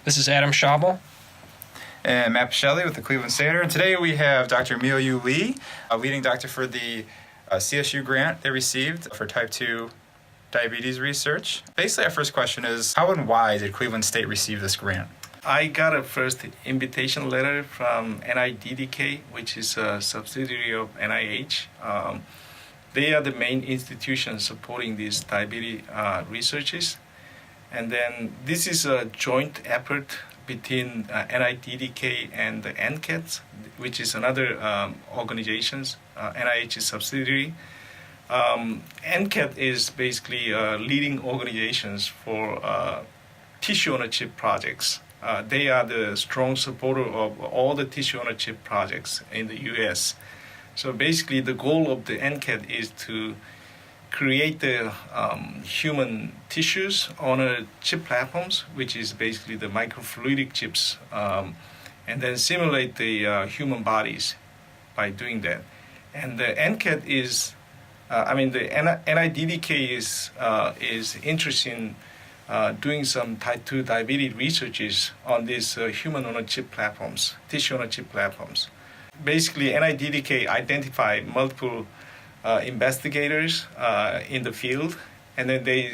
This is Adam Schabel. And Matt Poshedley with the Cleveland Standard. And today we have Dr. Moo-Yeal Lee, a leading doctor for the CSU grant they received for type 2 diabetes research. Basically, our first question is, how and why did Cleveland State receive this grant? I got a first invitation letter from NIDDK, which is a subsidiary of NIH. They are the main institution supporting these diabetes researches. And then this is a joint effort between NIDDK and the NCAT, which is another organization's NIH subsidiary. NCAT is basically leading organizations for tissue-on-a-chip projects. They are the strong supporter of all the tissue-on-a-chip projects in the U.S. So basically, the goal of the NCAT is to create the human tissues on a chip platforms, which is basically the microfluidic chips, and then simulate the human bodies by doing that. And the NCAT is, the NIDDK is interested in doing some type 2 diabetes researches on these human-on-a-chip platforms, tissue-on-a-chip platforms. Basically, NIDDK identified multiple investigators in the field, and then they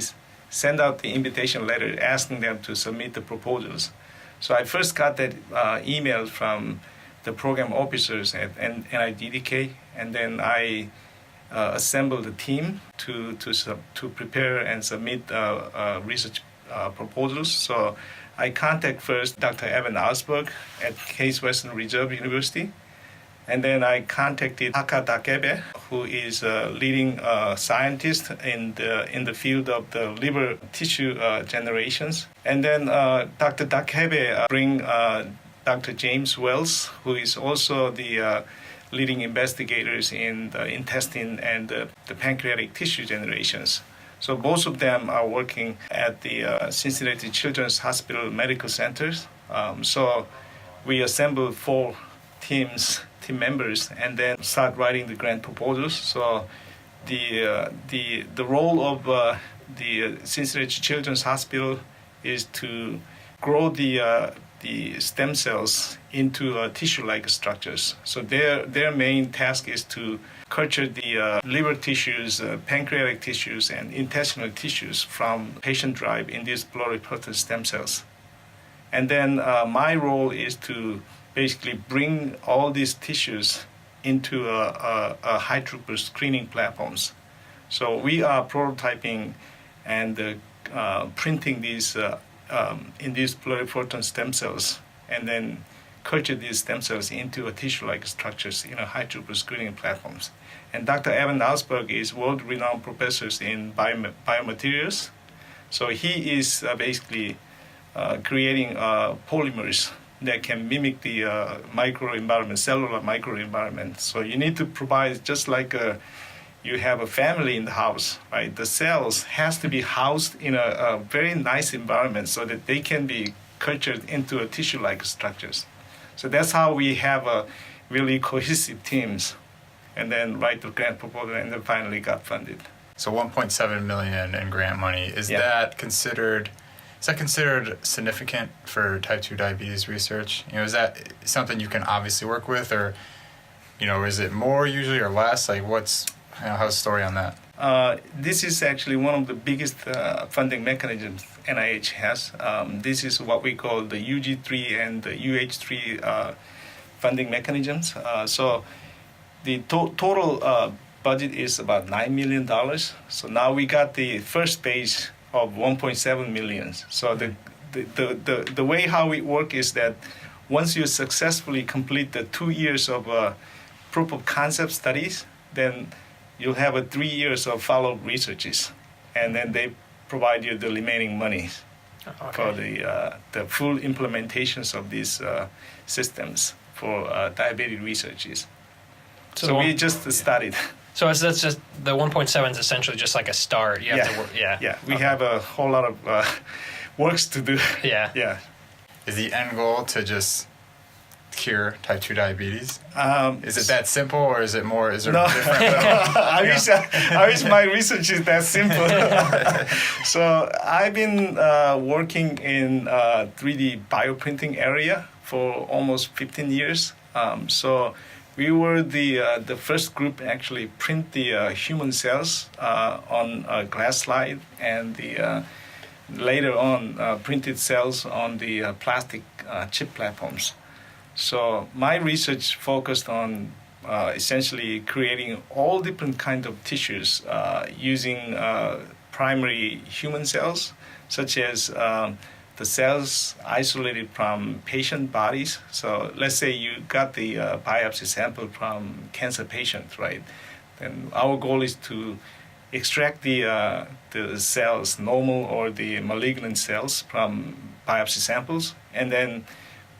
send out the invitation letter asking them to submit the proposals. So I first got that email from the program officers at NIDDK, and then I assembled a team to prepare and submit research proposals. So I contact first Dr. Evan Alsberg at Case Western Reserve University. And then I contacted Taka Takebe, who is a leading scientist in the field of the liver tissue generations. And then Dr. Takebe bring Dr. James Wells, who is also the leading investigators in the intestine and the pancreatic tissue generations. So both of them are working at the Cincinnati Children's Hospital Medical Centers. So we assembled 4 team members, and then start writing the grant proposals. So the role of the Cincinnati Children's Hospital is to grow the stem cells into tissue-like structures. So their main task is to culture the liver tissues, pancreatic tissues, and intestinal tissues from patient-derived induced pluripotent stem cells. And then my role is to basically bring all these tissues into a high-throughput screening platforms. So we are prototyping and printing these induced pluripotent stem cells, and then culture these stem cells into a tissue-like structures in a high-throughput screening platforms. And Dr. Evan Alsberg is world-renowned professor in biomaterials. So he is basically creating polymers that can mimic the microenvironment, cellular microenvironment. So you need to provide, just like you have a family in the house, right? The cells has to be housed in a very nice environment so that they can be cultured into a tissue-like structures. So that's how we have a really cohesive teams, and then write the grant proposal, and then finally got funded. So $1.7 million in grant money. Is that considered significant for type 2 diabetes research? Is that something you can obviously work with, or is it more usually or less? Like, how's the story on that? This is actually one of the biggest funding mechanisms NIH has. This is what we call the UG3 and the UH3 funding mechanisms. So the total budget is about $9 million. So now we got the first phase of 1.7 million. So the way how it works is that once you successfully complete the 2 years of proof of concept studies, then you'll have 3 years of follow-up researches, and then they provide you the remaining money for the full implementations of these systems for diabetes researches. So we just started. So that's just the 1.7 is essentially just like a start. You have to work. Yeah. We have a whole lot of works to do. Yeah. Is the end goal to just cure type 2 diabetes? Is it So- that simple, or is it more? Is there No. different? I wish my research is that simple. So I've been working in 3D bioprinting area for almost 15 years. So we were the first group actually print the human cells on a glass slide, and the later on printed cells on the plastic chip platforms. So my research focused on essentially creating all different kind of tissues using primary human cells, such as the cells isolated from patient bodies. So let's say you got the biopsy sample from cancer patient, right? Then our goal is to extract the cells, normal or the malignant cells from biopsy samples, and then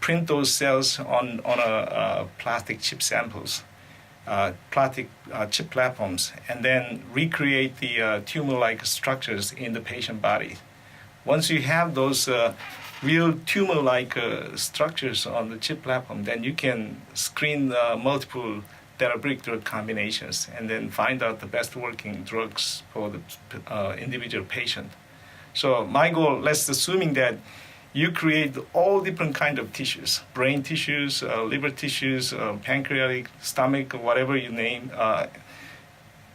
print those cells on a plastic chip samples, plastic chip platforms, and then recreate the tumor-like structures in the patient body. Once you have those real tumor-like structures on the chip platform, then you can screen multiple therapeutic drug combinations and then find out the best working drugs for the individual patient. So my goal, let's assuming that you create all different kind of tissues, brain tissues, liver tissues, pancreatic, stomach, whatever you name.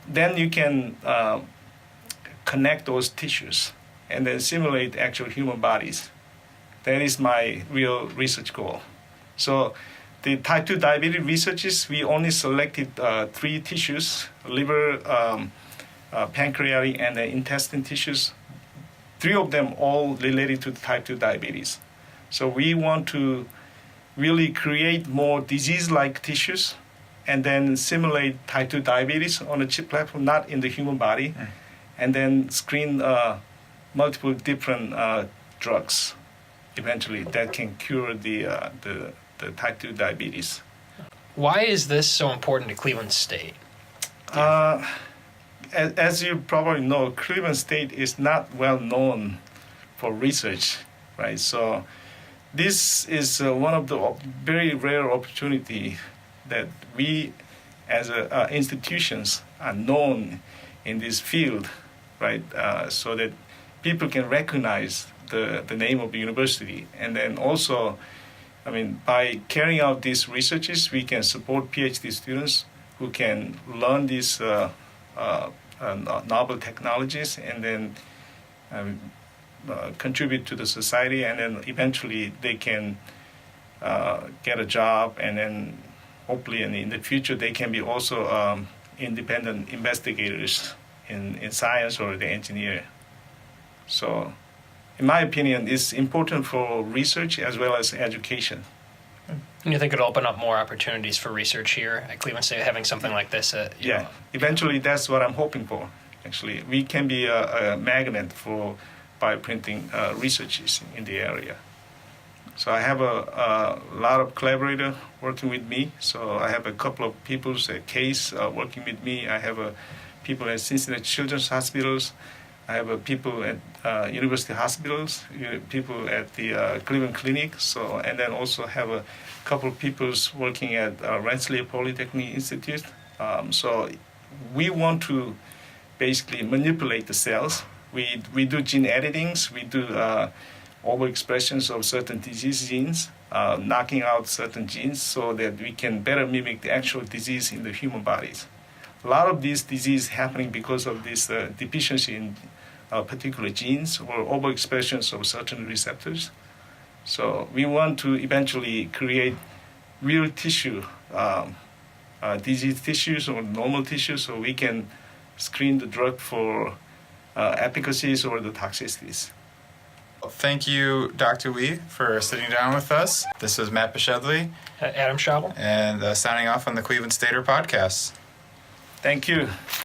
Then you can connect those tissues and then simulate actual human bodies. That is my real research goal. So the type 2 diabetes researchers, we only selected 3 tissues: liver, pancreatic, and the intestine tissues. 3 of them all related to type 2 diabetes. So we want to really create more disease-like tissues and then simulate type 2 diabetes on a chip platform, not in the human body, and then screen multiple different drugs eventually that can cure the type 2 diabetes. Why is this so important to Cleveland State? As you probably know, Cleveland State is not well known for research, right? So this is one of the very rare opportunity that we as institutions are known in this field, right? So that people can recognize the name of the university. And then also, I mean, by carrying out these researches, we can support PhD students who can learn these novel technologies and then contribute to the society, and then eventually they can get a job, and then hopefully in the future they can be also independent investigators in science or the engineer. So in my opinion, it's important for research as well as education. And you think it'll open up more opportunities for research here at Cleveland State, having something like this? Yeah, eventually that's what I'm hoping for. Actually, we can be a magnet for bioprinting researchers in the area. So I have a lot of collaborators working with me. So I have a couple of people at Case working with me. I have people at Cincinnati Children's Hospitals. I have people at university hospitals, people at the Cleveland Clinic. So, and then also have a couple of people working at Rensselaer Polytechnic Institute. So we want to basically manipulate the cells. We do gene editings. We do overexpressions of certain disease genes, knocking out certain genes so that we can better mimic the actual disease in the human bodies. A lot of these diseases happening because of this deficiency in particular genes or overexpressions of certain receptors. So we want to eventually create real tissue, disease tissues or normal tissues, so we can screen the drug for efficacies or the toxicities. Thank you, Dr. Lee, for sitting down with us. This is Matt Poshedley. Adam Schabel. And signing off on the Cleveland Stater podcast. Thank you.